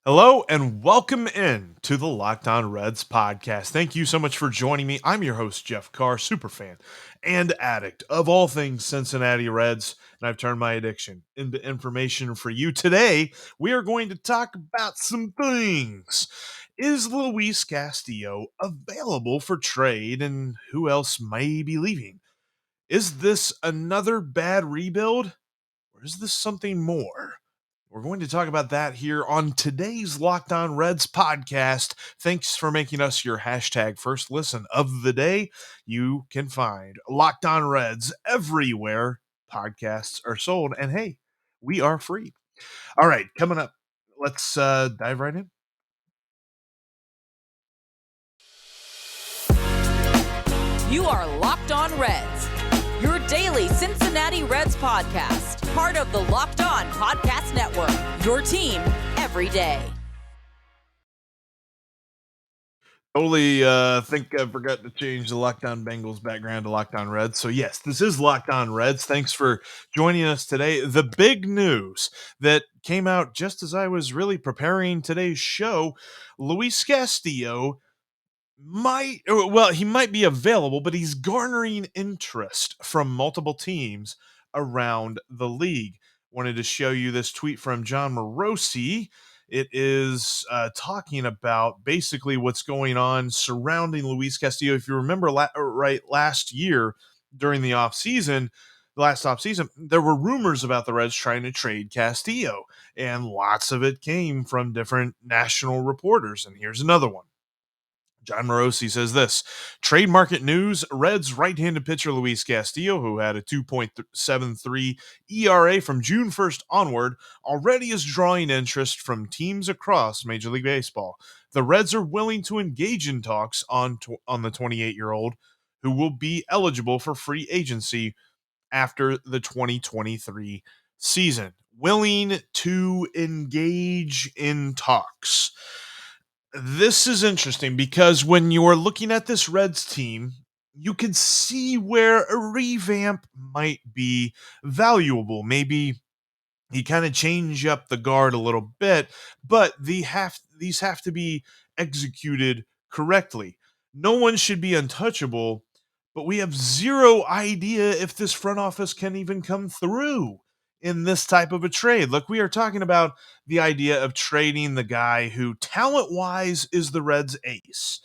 Hello and welcome in to the Locked On Reds podcast. Thank you so much for joining me. I'm your host, Jeff Carr, superfan and addict of all things Cincinnati Reds, and I've turned my addiction into information for you. Today, we are going to talk about some things. Is Luis Castillo available for trade, and who else may be leaving? Is this another bad rebuild, or is this something more? We're going to talk about that here on today's Locked On Reds podcast. Thanks for making us your hashtag first listen of the day. You can find Locked On Reds everywhere podcasts are sold. And hey, we are free. All right, coming up, let's dive right in. You are Locked On Reds, your daily Cincinnati Reds podcast, part of the Locked On Podcast Network, your team every day. Totally think I forgot to change the Locked On Bengals background to Locked On Reds. So yes, this is Locked On Reds. Thanks for joining us today. The big news that came out just as I was really preparing today's show, Luis Castillo he might be available, but he's garnering interest from multiple teams around the league. Wanted to show you this tweet from John Morosi. It is talking about basically what's going on surrounding Luis Castillo. If you remember, last year during the last offseason, there were rumors about the Reds trying to trade Castillo, and lots of it came from different national reporters. And here's another one. John Morosi says this: trade market news, Reds right-handed pitcher Luis Castillo, who had a 2.73 ERA from June 1st onward, already is drawing interest from teams across Major League Baseball. The Reds are willing to engage in talks on the 28-year-old, who will be eligible for free agency after the 2023 season. Willing to engage in talks. This is interesting because when you're looking at this Reds team, you can see where a revamp might be valuable. Maybe he kind of change up the guard a little bit, but these have to be executed correctly. No one should be untouchable, but we have zero idea if this front office can even come through in this type of a trade. Look, we are talking about the idea of trading the guy who talent-wise is the Reds ace.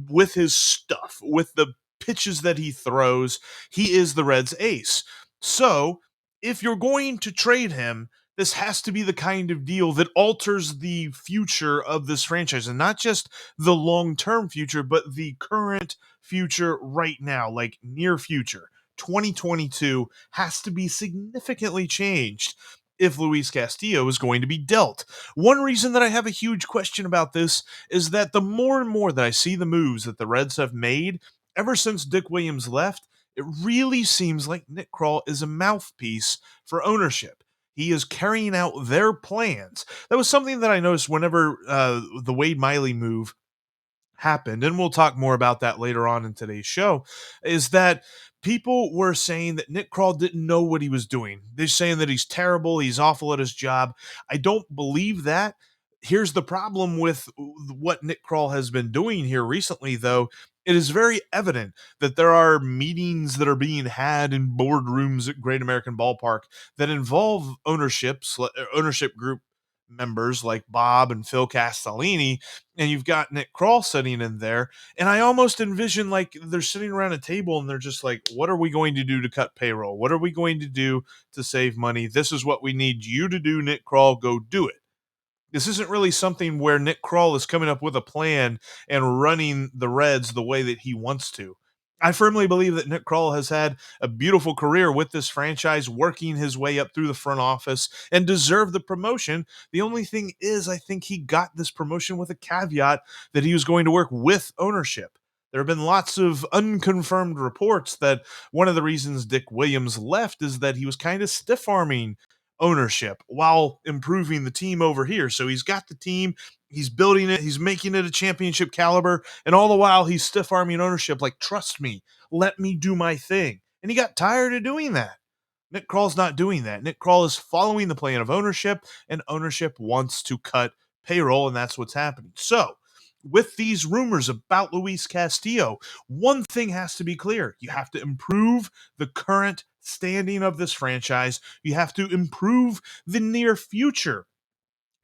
With his stuff, with the pitches that he throws, he is the Reds ace. So, if you're going to trade him, this has to be the kind of deal that alters the future of this franchise, and not just the long-term future, but the current future right now, like near future. 2022 has to be significantly changed if Luis Castillo is going to be dealt. One reason that I have a huge question about this is that the more and more that I see the moves that the Reds have made ever since Dick Williams left, it really seems like Nick Krall is a mouthpiece for ownership. He is carrying out their plans. That was something that I noticed whenever the Wade Miley move happened, and we'll talk more about that later on in today's show, is that people were saying that Nick Krall didn't know what he was doing. They're saying that he's terrible, he's awful at his job. I don't believe that. Here's the problem with what Nick Krall has been doing here recently, though. It is very evident that there are meetings that are being had in boardrooms at Great American Ballpark that involve ownership group members like Bob and Phil Castellini, and you've got Nick Krall sitting in there, and I almost envision like they're sitting around a table and they're just like, what are we going to do to cut payroll? What are we going to do to save money? This is what we need you to do, Nick Krall. Go do it. This isn't really something where Nick Krall is coming up with a plan and running the Reds the way that he wants to. I firmly believe that Nick Krall has had a beautiful career with this franchise, working his way up through the front office and deserved the promotion. The only thing is, I think he got this promotion with a caveat that he was going to work with ownership. There have been lots of unconfirmed reports that one of the reasons Dick Williams left is that he was kind of stiff arming ownership while improving the team over here. So he's got the team, he's building it, he's making it a championship caliber, and all the while he's stiff arming ownership like, trust me, let me do my thing. And he got tired of doing that. Nick Krall's not doing that. Nick Krall is following the plan of ownership, and ownership wants to cut payroll, and that's what's happening. So, with these rumors about Luis Castillo, one thing has to be clear. You have to improve the current standing of this franchise. You have to improve the near future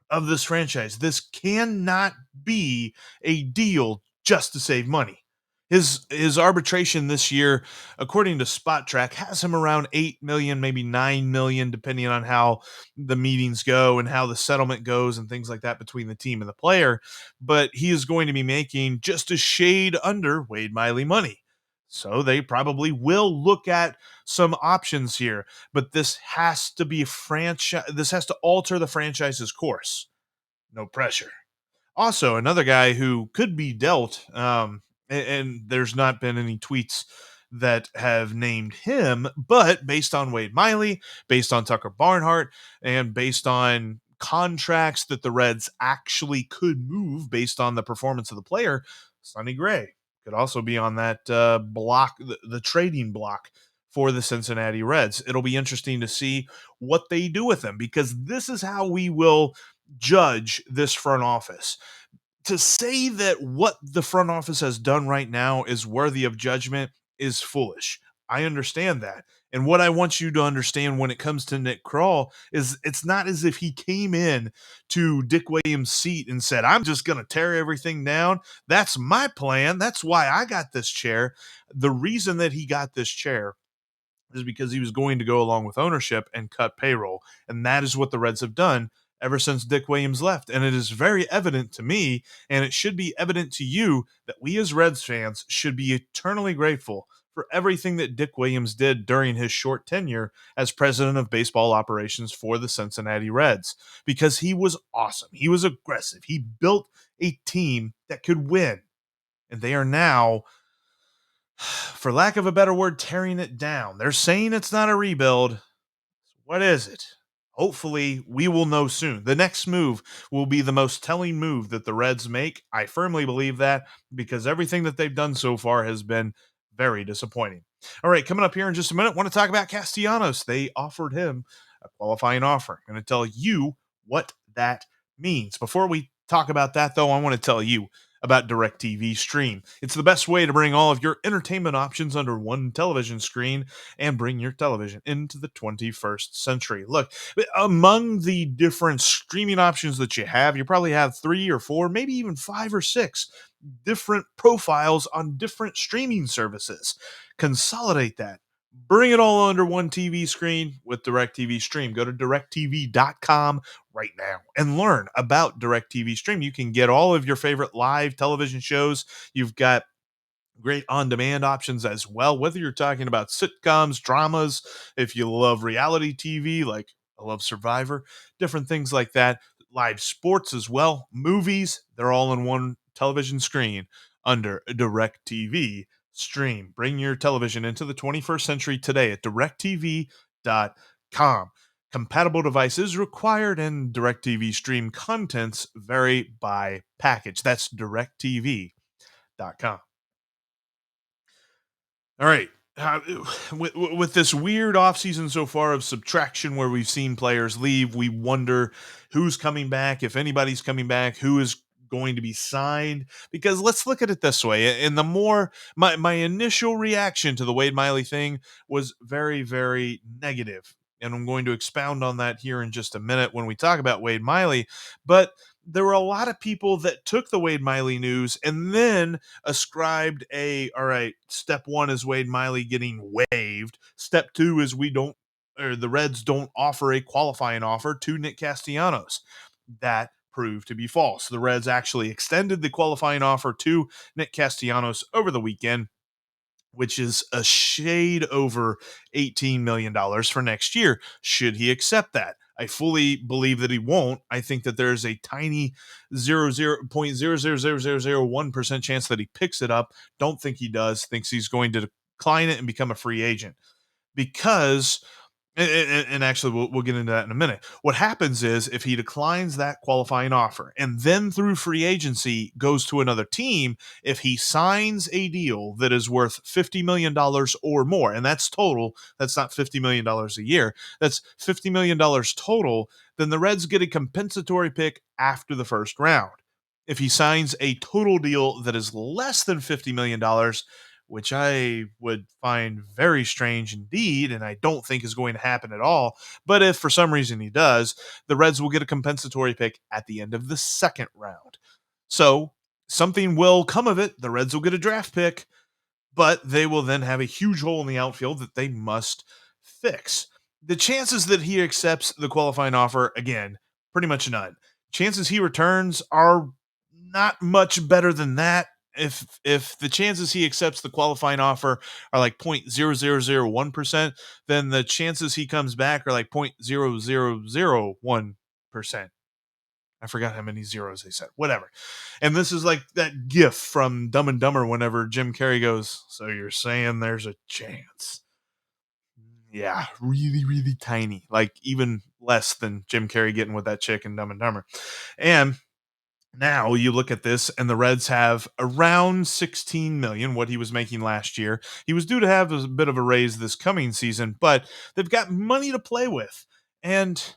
of this franchise. This cannot be a deal just to save money. His arbitration this year, according to Spot Track, has him around 8 million, maybe 9 million, depending on how the meetings go and how the settlement goes and things like that between the team and the player. But he is going to be making just a shade under Wade Miley money. So they probably will look at some options here, but this has to be franchise. This has to alter the franchise's course. No pressure. Also, another guy who could be dealt, and there's not been any tweets that have named him, but based on Wade Miley, based on Tucker Barnhart, and based on contracts that the Reds actually could move based on the performance of the player, Sonny Gray could also be on that block, the trading block for the Cincinnati Reds. It'll be interesting to see what they do with him, because this is how we will judge this front office. To say that what the front office has done right now is worthy of judgment is foolish. I understand that. And what I want you to understand when it comes to Nick Krall is it's not as if he came in to Dick Williams' seat and said, I'm just going to tear everything down. That's my plan. That's why I got this chair. The reason that he got this chair is because he was going to go along with ownership and cut payroll. And that is what the Reds have done ever since Dick Williams left. And it is very evident to me, and it should be evident to you, that we as Reds fans should be eternally grateful for everything that Dick Williams did during his short tenure as president of baseball operations for the Cincinnati Reds, because he was awesome. He was aggressive. He built a team that could win. And they are now, for lack of a better word, tearing it down. They're saying it's not a rebuild. What is it? Hopefully, we will know soon. The next move will be the most telling move that the Reds make. I firmly believe that, because everything that they've done so far has been very disappointing. All right, coming up here in just a minute, I want to talk about Castellanos. They offered him a qualifying offer. I'm going to tell you what that means. Before we talk about that, though, I want to tell you about DirectTV Stream. It's the best way to bring all of your entertainment options under one television screen and bring your television into the 21st century. Look, among the different streaming options that you have, you probably have 3 or 4, maybe even 5 or 6 different profiles on different streaming services. Consolidate that. Bring it all under one TV screen with DirectTV Stream. Go to directtv.com right now and learn about DirectTV Stream. You can get all of your favorite live television shows. You've got great on-demand options as well, whether you're talking about sitcoms, dramas, if you love reality TV, like I love Survivor, different things like that, live sports as well, movies, they're all in one television screen under DirectTV Stream. Bring your television into the 21st century today at directtv.com. Compatible devices required, and DirectTV Stream contents vary by package. That's directtv.com. All right. With this weird offseason so far of subtraction where we've seen players leave, we wonder who's coming back, if anybody's coming back, who is going to be signed. Because let's look at it this way. And the more my initial reaction to the Wade Miley thing was very, very negative. And I'm going to expound on that here in just a minute when we talk about Wade Miley. But there were a lot of people that took the Wade Miley news and then ascribed all right, step 1 is Wade Miley getting waived. Step 2 is the Reds don't offer a qualifying offer to Nick Castellanos. That proved to be false. The Reds actually extended the qualifying offer to Nick Castellanos over the weekend, which is a shade over $18 million for next year, should he accept that. I fully believe that he won't. I think that there's a tiny 0.00001% chance that he picks it up. Don't think he does. Thinks he's going to decline it and become a free agent. Because And actually, we'll get into that in a minute. What happens is if he declines that qualifying offer and then through free agency goes to another team, if he signs a deal that is worth $50 million or more, and that's total, that's not $50 million a year, that's $50 million total, then the Reds get a compensatory pick after the first round. If he signs a total deal that is less than $50 million, which I would find very strange indeed, and I don't think is going to happen at all. But if for some reason he does, the Reds will get a compensatory pick at the end of the second round. So something will come of it. The Reds will get a draft pick, but they will then have a huge hole in the outfield that they must fix. The chances that he accepts the qualifying offer, again, pretty much none. Chances he returns are not much better than that. If the chances he accepts the qualifying offer are like 0.0001%, then the chances he comes back are like 0.0001%. I forgot how many zeros they said. Whatever. And this is like that gif from Dumb and Dumber whenever Jim Carrey goes, "So you're saying there's a chance?" Yeah, really, really tiny. Like even less than Jim Carrey getting with that chick in Dumb and Dumber. And now you look at this and the Reds have around 16 million, what he was making last year. He was due to have a bit of a raise this coming season, but they've got money to play with. And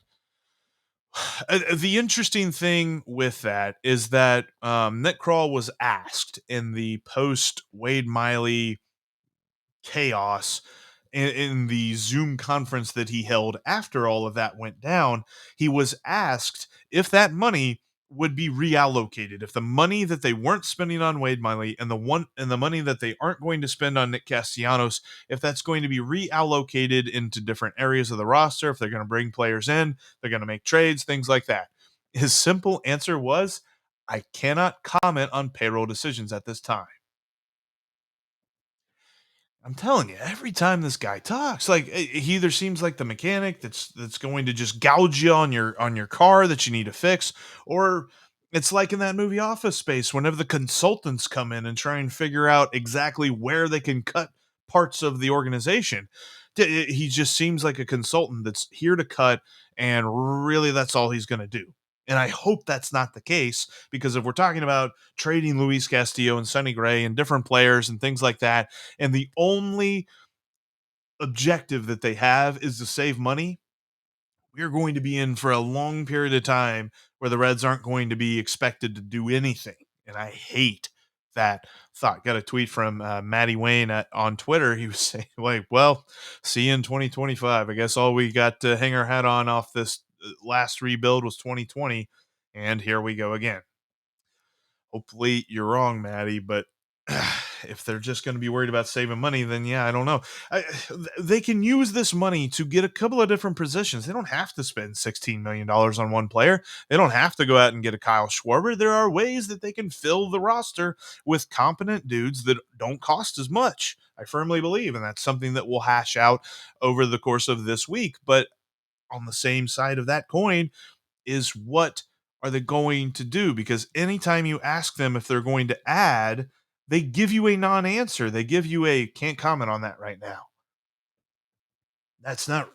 the interesting thing with that is that Nick Kroll was asked in the post Wade Miley chaos in the Zoom conference that he held after all of that went down. He was asked if that money would be reallocated, if the money that they weren't spending on Wade Miley and the money that they aren't going to spend on Nick Castellanos, if that's going to be reallocated into different areas of the roster, if they're going to bring players in, they're going to make trades, things like that. His simple answer was, "I cannot comment on payroll decisions at this time." I'm telling you, every time this guy talks, like he either seems like the mechanic that's going to just gouge you on your car that you need to fix, or it's like in that movie Office Space, whenever the consultants come in and try and figure out exactly where they can cut parts of the organization. He just seems like a consultant that's here to cut, and really that's all he's going to do. And I hope that's not the case, because if we're talking about trading Luis Castillo and Sonny Gray and different players and things like that, and the only objective that they have is to save money, we're going to be in for a long period of time where the Reds aren't going to be expected to do anything. And I hate that thought. Got a tweet from Matty Wayne on Twitter. He was saying, like, well, see you in 2025. I guess all we got to hang our hat on off this last rebuild was 2020. And here we go again. Hopefully you're wrong, Maddie, but if they're just going to be worried about saving money, then yeah, I don't know. They can use this money to get a couple of different positions. They don't have to spend $16 million on one player. They don't have to go out and get a Kyle Schwarber. There are ways that they can fill the roster with competent dudes that don't cost as much. I firmly believe, and that's something that we'll hash out over the course of this week. But on the same side of that coin, is what are they going to do? Because anytime you ask them if they're going to add, they give you a non-answer. They give you a can't comment on that right now. That's not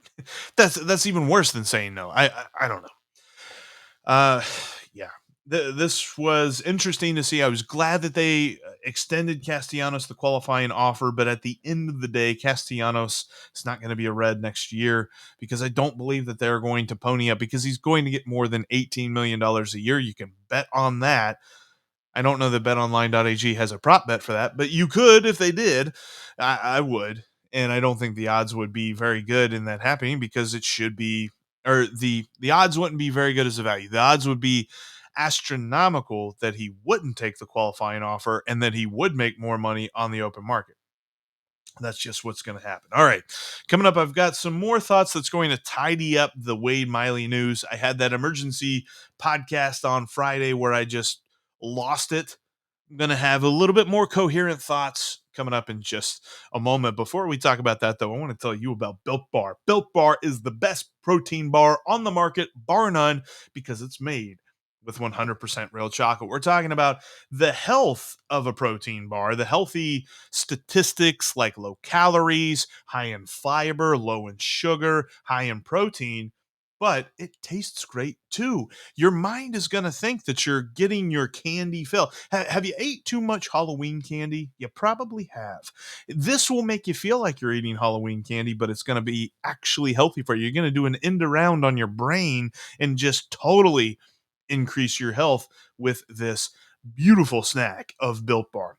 that's even worse than saying no. I don't know. Yeah. This was interesting to see. I was glad that they extended Castellanos the qualifying offer, but at the end of the day, Castellanos is not going to be a Red next year, because I don't believe that they're going to pony up, because he's going to get more than $18 million a year. You can bet on that. I don't know that betonline.ag has a prop bet for that, but you could if they did. I would. And I don't think the odds would be very good in that happening, because it should be, or the odds wouldn't be very good as a value. The odds would be astronomical that he wouldn't take the qualifying offer and that he would make more money on the open market. That's just what's going to happen. All right. Coming up, I've got some more thoughts that's going to tidy up the Wade Miley news. I had that emergency podcast on Friday where I just lost it. I'm going to have a little bit more coherent thoughts coming up in just a moment. Before we talk about that, though, I want to tell you about Built Bar. Built Bar is the best protein bar on the market, bar none, because it's made with 100% real chocolate. We're talking about the health of a protein bar, the healthy statistics like low calories, high in fiber, low in sugar, high in protein, but it tastes great too. Your mind is going to think that you're getting your candy fill. Have you ate too much Halloween candy? You probably have. This will make you feel like you're eating Halloween candy, but it's going to be actually healthy for you. You're going to do an end around on your brain and just totally increase your health with this beautiful snack of Built Bar.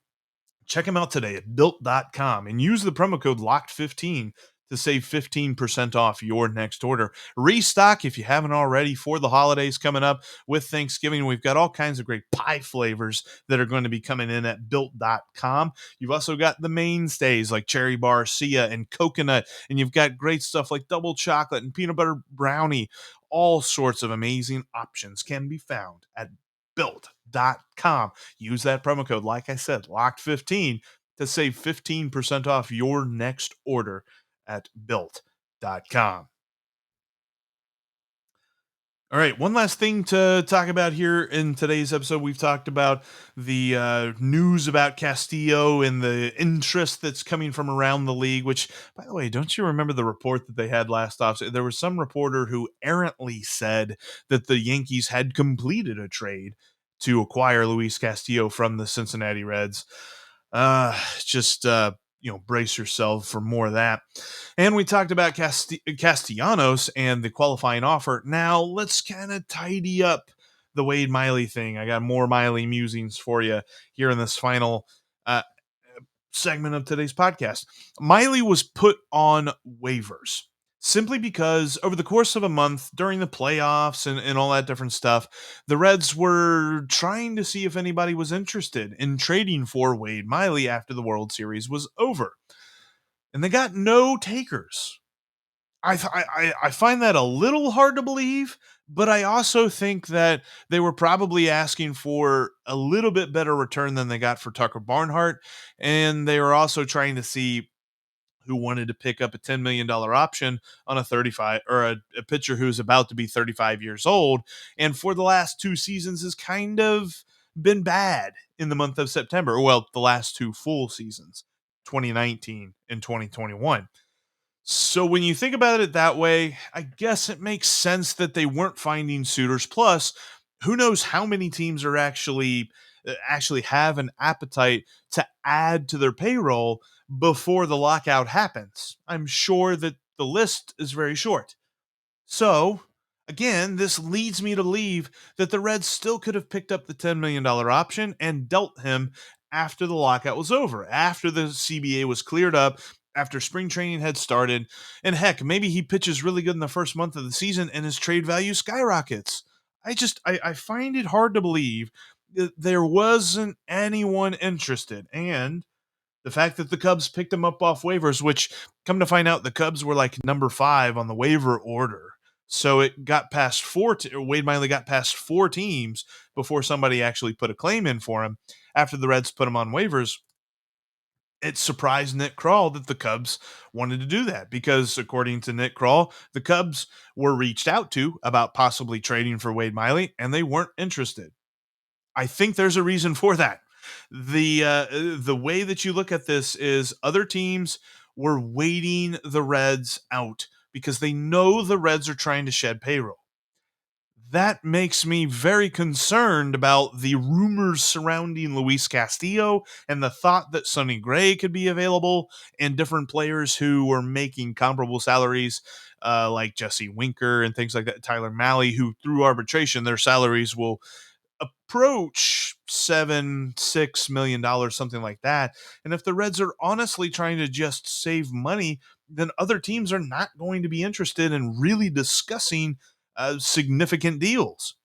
Check them out today at built.com and use the promo code LOCKED15 to save 15% off your next order. Restock if you haven't already for the holidays coming up with Thanksgiving. We've got all kinds of great pie flavors that are going to be coming in at built.com. You've also got the mainstays like cherry barcia and coconut, and you've got great stuff like double chocolate and peanut butter brownie. All sorts of amazing options can be found at built.com. Use that promo code, like I said, locked15 to save 15% off your next order at built.com. All right, one last thing to talk about here in today's episode. We've talked about the news about Castillo and the interest that's coming from around the league, which, by the way, don't you remember the report that they had last off? There was some reporter who errantly said that the Yankees had completed a trade to acquire Luis Castillo from the Cincinnati Reds. Just brace yourself for more of that. And we talked about Castellanos and the qualifying offer. Now let's kind of tidy up the Wade Miley thing. I got more Miley musings for you here in this final uh, segment of today's podcast. Miley was put on waivers simply because over the course of a month during the playoffs and all that different stuff, the Reds were trying to see if anybody was interested in trading for Wade Miley after the World Series was over. And they got no takers. I find that a little hard to believe, but I also think that they were probably asking for a little bit better return than they got for Tucker Barnhart, and they were also trying to see who wanted to pick up a $10 million option on a 35 or a pitcher who's about to be 35 years old, and for the last two seasons has kind of been bad in the month of September. Well, the last two full seasons, 2019 and 2021. So when you think about it that way, I guess it makes sense that they weren't finding suitors. Plus, who knows how many teams are actually have an appetite to add to their payroll before the lockout happens. I'm sure that the list is very short. So, again, this leads me to believe that the Reds still could have picked up the $10 million option and dealt him after the lockout was over, after the CBA was cleared up, after spring training had started. And heck, maybe he pitches really good in the first month of the season and his trade value skyrockets. I find it hard to believe that there wasn't anyone interested. And the fact that the Cubs picked him up off waivers, which come to find out the Cubs were like number 5 on the waiver order. So it got past Wade Miley got past 4 teams before somebody actually put a claim in for him after the Reds put him on waivers. It surprised Nick Kroll that the Cubs wanted to do that because, according to Nick Kroll, the Cubs were reached out to about possibly trading for Wade Miley, and they weren't interested. I think there's a reason for that. The way that you look at this is other teams were waiting the Reds out because they know the Reds are trying to shed payroll. That makes me very concerned about the rumors surrounding Luis Castillo and the thought that Sonny Gray could be available and different players who were making comparable salaries like Jesse Winker and things like that, Tyler Malley, who through arbitration, their salaries will approach $6 million, something like that. And if the Reds are honestly trying to just save money, then other teams are not going to be interested in really discussing significant deals.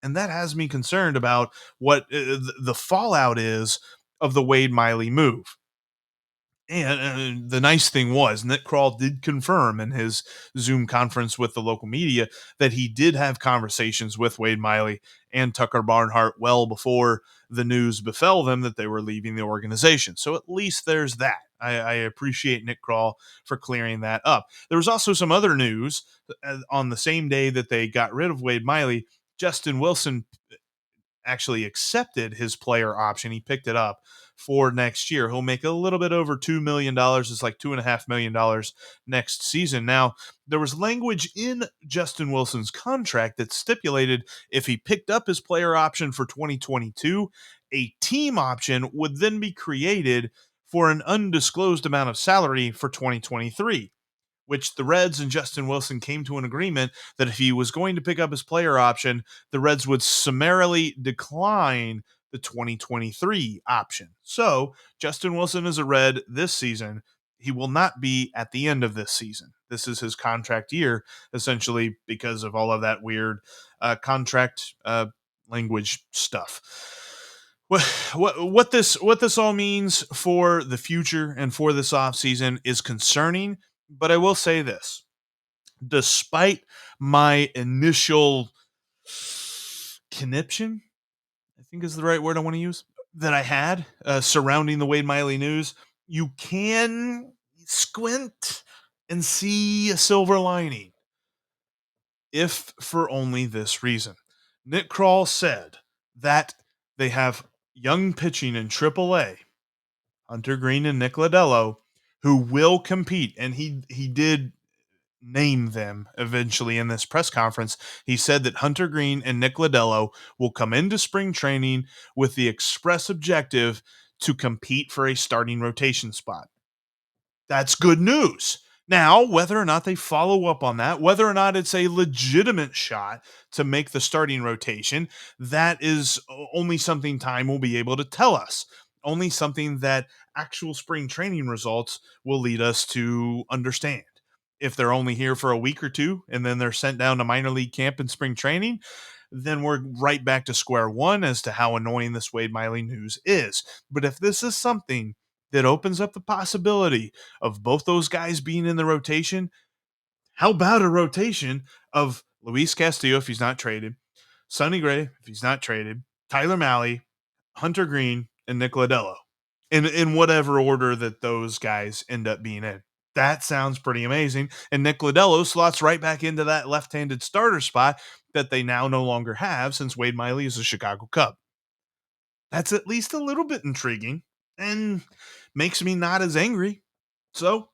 And that has me concerned about what the fallout is of the Wade Miley move. And the nice thing was, Nick Kroll did confirm in his Zoom conference with the local media that he did have conversations with Wade Miley and Tucker Barnhart well before the news befell them that they were leaving the organization. So at least there's that. I appreciate Nick Kroll for clearing that up. There was also some other news on the same day that they got rid of Wade Miley. Justin Wilson actually accepted his player option. He picked it up for next year. He'll make a little bit over $2 million. It's like $2.5 million next season. Now, there was language in Justin Wilson's contract that stipulated if he picked up his player option for 2022, a team option would then be created for an undisclosed amount of salary for 2023, which the Reds and Justin Wilson came to an agreement that if he was going to pick up his player option, the Reds would summarily decline the 2023 option. So Justin Wilson is a Red this season. He will not be at the end of this season. This is his contract year, essentially, because of all of that weird contract language stuff. What this all means for the future and for this offseason is concerning, but I will say this. Despite my initial conniption, I think is the right word I want to use, that I had surrounding the Wade Miley news, you can squint and see a silver lining, if for only this reason. Nick Krall said that they have young pitching in AAA, Hunter Green and Nick Lodolo, who will compete, and he did name them eventually in this press conference. He said that Hunter Green and Nick Lodolo will come into spring training with the express objective to compete for a starting rotation spot. That's good news. Now, whether or not they follow up on that, whether or not it's a legitimate shot to make the starting rotation, that is only something time will be able to tell us. Only something that actual spring training results will lead us to understand. If they're only here for a week or two and then they're sent down to minor league camp and spring training, then we're right back to square one as to how annoying this Wade Miley news is. But if this is something that opens up the possibility of both those guys being in the rotation, how about a rotation of Luis Castillo if he's not traded, Sonny Gray if he's not traded, Tyler Mahle, Hunter Green, and Nick Lodolo, in whatever order that those guys end up being in. That sounds pretty amazing. And Nick Lodolo slots right back into that left-handed starter spot that they now no longer have since Wade Miley is a Chicago Cub. That's at least a little bit intriguing and makes me not as angry. So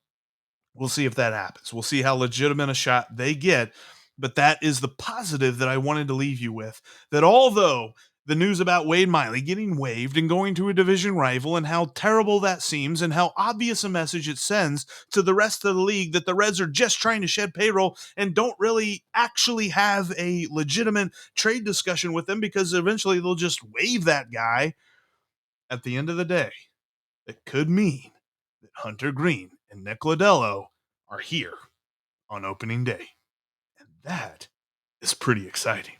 we'll see if that happens. We'll see how legitimate a shot they get. But that is the positive that I wanted to leave you with. That although the news about Wade Miley getting waived and going to a division rival and how terrible that seems and how obvious a message it sends to the rest of the league that the Reds are just trying to shed payroll and don't really actually have a legitimate trade discussion with them because eventually they'll just waive that guy. At the end of the day, it could mean that Hunter Green and Nick Lodolo are here on opening day. And that is pretty exciting.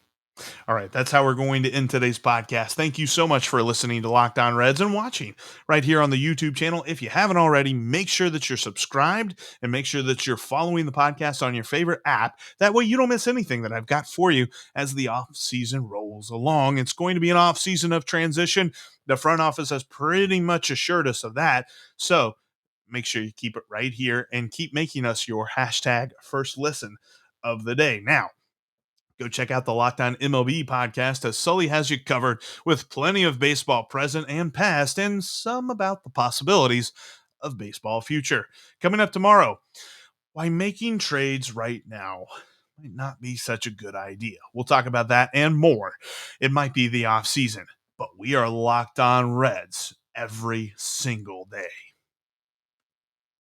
All right, that's how we're going to end today's podcast. Thank you so much for listening to Locked On Reds and watching right here on the YouTube channel. If you haven't already, make sure that you're subscribed and make sure that you're following the podcast on your favorite app. That way you don't miss anything that I've got for you as the off-season rolls along. It's going to be an off-season of transition. The front office has pretty much assured us of that. So make sure you keep it right here and keep making us your hashtag first listen of the day. Now, go check out the Locked On MLB podcast as Sully has you covered with plenty of baseball present and past and some about the possibilities of baseball future. Coming up tomorrow, why making trades right now might not be such a good idea. We'll talk about that and more. It might be the off season, but we are Locked On Reds every single day.